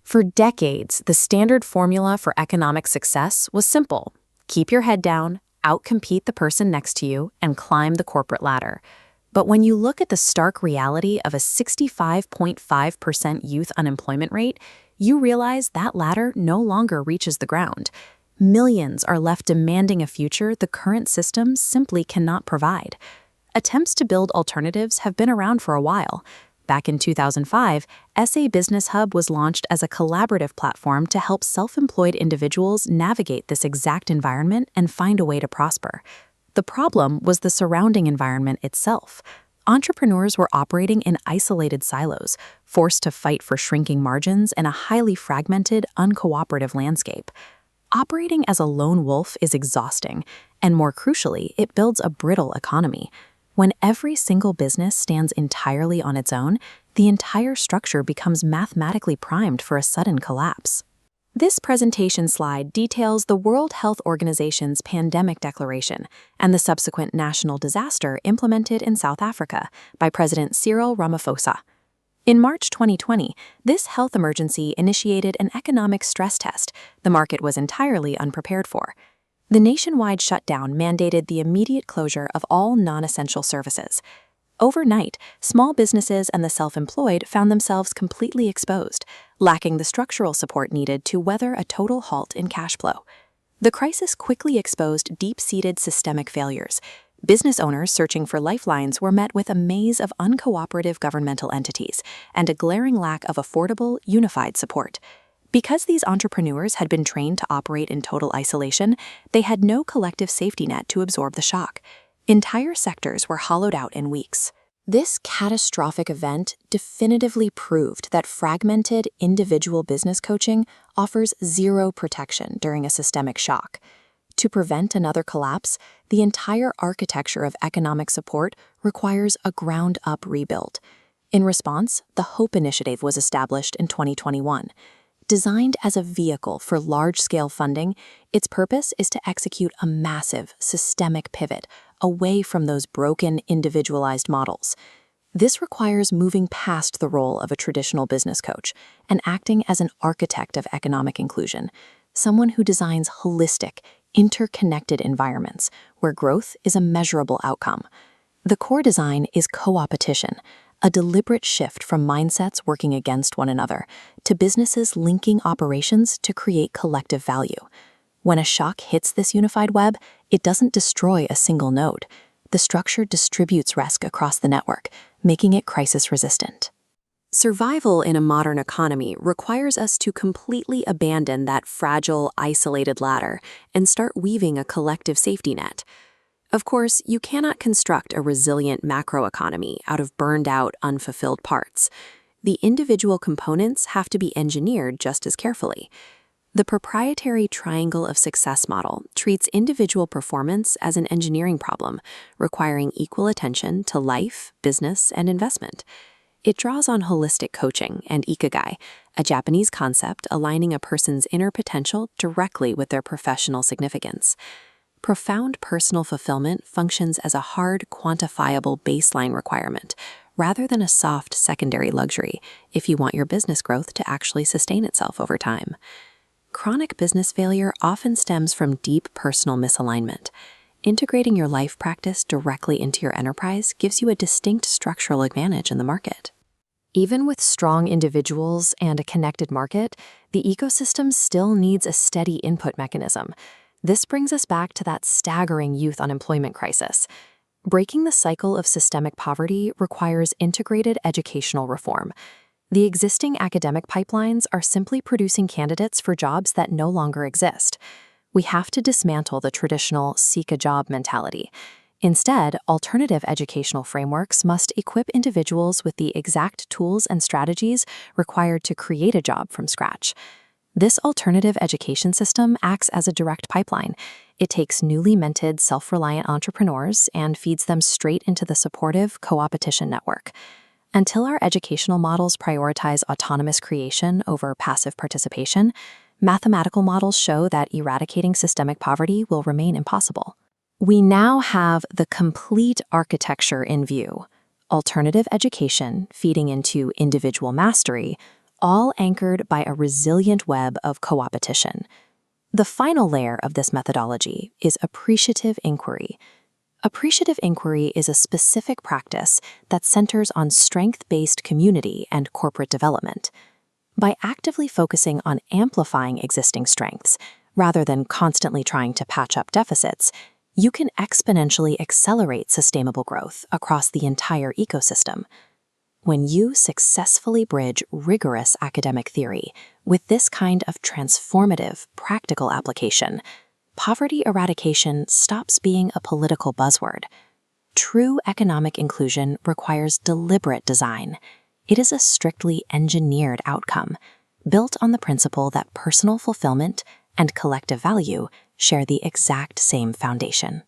For decades, the standard formula for economic success was simple: keep your head down, outcompete the person next to you, and climb the corporate ladder. But when you look at the stark reality of a 65.5% youth unemployment rate, you realize that ladder no longer reaches the ground. Millions are left demanding a future the current system simply cannot provide. Attempts to build alternatives have been around for a while. Back in 2005, SA Business Hub was launched as a collaborative platform to help self-employed individuals navigate this exact environment and find a way to prosper. The problem was the surrounding environment itself. Entrepreneurs were operating in isolated silos, forced to fight for shrinking margins in a highly fragmented, uncooperative landscape. Operating as a lone wolf is exhausting, and more crucially, it builds a brittle economy. When every single business stands entirely on its own, the entire structure becomes mathematically primed for a sudden collapse. This presentation slide details the World Health Organization's pandemic declaration and the subsequent national disaster implemented in South Africa by President Cyril Ramaphosa. In March 2020, this health emergency initiated an economic stress test the market was entirely unprepared for. The nationwide shutdown mandated the immediate closure of all non-essential services. Overnight, small businesses and the self-employed found themselves completely exposed, lacking the structural support needed to weather a total halt in cash flow. The crisis quickly exposed deep-seated systemic failures. Business owners searching for lifelines were met with a maze of uncooperative governmental entities and a glaring lack of affordable, unified support. Because these entrepreneurs had been trained to operate in total isolation, they had no collective safety net to absorb the shock. Entire sectors were hollowed out in weeks. This catastrophic event definitively proved that fragmented individual business coaching offers zero protection during a systemic shock. To prevent another collapse, the entire architecture of economic support requires a ground-up rebuild. In response, the HOPE initiative was established in 2021. Designed as a vehicle for large-scale funding, its purpose is to execute a massive, systemic pivot away from those broken, individualized models. This requires moving past the role of a traditional business coach and acting as an architect of economic inclusion, someone who designs holistic, interconnected environments where growth is a measurable outcome. The core design is co-opetition, a deliberate shift from mindsets working against one another to businesses linking operations to create collective value. When a shock hits this unified web, it doesn't destroy a single node. The structure distributes risk across the network, making it crisis-resistant. Survival in a modern economy requires us to completely abandon that fragile, isolated ladder and start weaving a collective safety net. Of course, you cannot construct a resilient macroeconomy out of burned-out, unfulfilled parts. The individual components have to be engineered just as carefully. The proprietary Triangle of Success model treats individual performance as an engineering problem, requiring equal attention to life, business, and investment. It draws on holistic coaching and ikigai, a Japanese concept aligning a person's inner potential directly with their professional significance. Profound personal fulfillment functions as a hard, quantifiable baseline requirement, rather than a soft secondary luxury, if you want your business growth to actually sustain itself over time. Chronic business failure often stems from deep personal misalignment. Integrating your life practice directly into your enterprise gives you a distinct structural advantage in the market. Even with strong individuals and a connected market, the ecosystem still needs a steady input mechanism. This brings us back to that staggering youth unemployment crisis. Breaking the cycle of systemic poverty requires integrated educational reform. The existing academic pipelines are simply producing candidates for jobs that no longer exist. We have to dismantle the traditional seek a job mentality. Instead, alternative educational frameworks must equip individuals with the exact tools and strategies required to create a job from scratch. This alternative education system acts as a direct pipeline. It takes newly minted, self-reliant entrepreneurs and feeds them straight into the supportive co-opetition network. Until our educational models prioritize autonomous creation over passive participation, mathematical models show that eradicating systemic poverty will remain impossible. We now have the complete architecture in view: alternative education feeding into individual mastery, all anchored by a resilient web of coopetition. The final layer of this methodology is appreciative inquiry. Appreciative inquiry is a specific practice that centers on strength-based community and corporate development. By actively focusing on amplifying existing strengths, rather than constantly trying to patch up deficits, you can exponentially accelerate sustainable growth across the entire ecosystem. When you successfully bridge rigorous academic theory with this kind of transformative, practical application, poverty eradication stops being a political buzzword. True economic inclusion requires deliberate design. It is a strictly engineered outcome, built on the principle that personal fulfillment and collective value share the exact same foundation.